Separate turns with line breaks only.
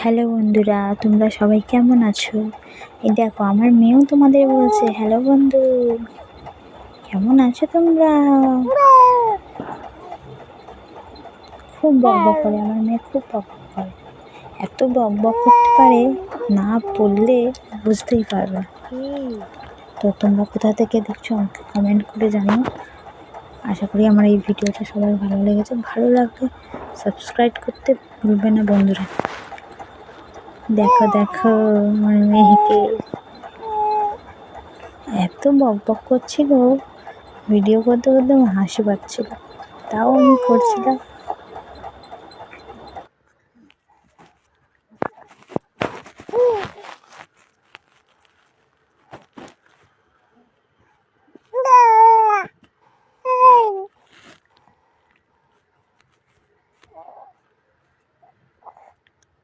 Hello বন্ধুরা, তোমরা সবাই কেমন আছো? এই দেখো আমার মেয়েও তোমাদের বলছে হ্যালো বন্ধু, কেমন আছো তোমরা? খুব বকবক করে আমার মেয়ে, খুব বকবক করে। এত বকবক করতে পারে, না বললে বুঝতেই পারবে। তো তোমরা কোথা থেকে দেখছো আমাকে কমেন্ট করে জানিও। আশা করি আমার এই ভিডিওটা সবার ভালো লেগেছে। ভালো লাগলে সাবস্ক্রাইব করতে ভুলবে না বন্ধুরা। দেখো দেখো আমার মেয়েকে, এত বকবক করছিল, ভিডিও করতে করতে আমার হাসি পাচ্ছিল, তাও আমি করছিলাম।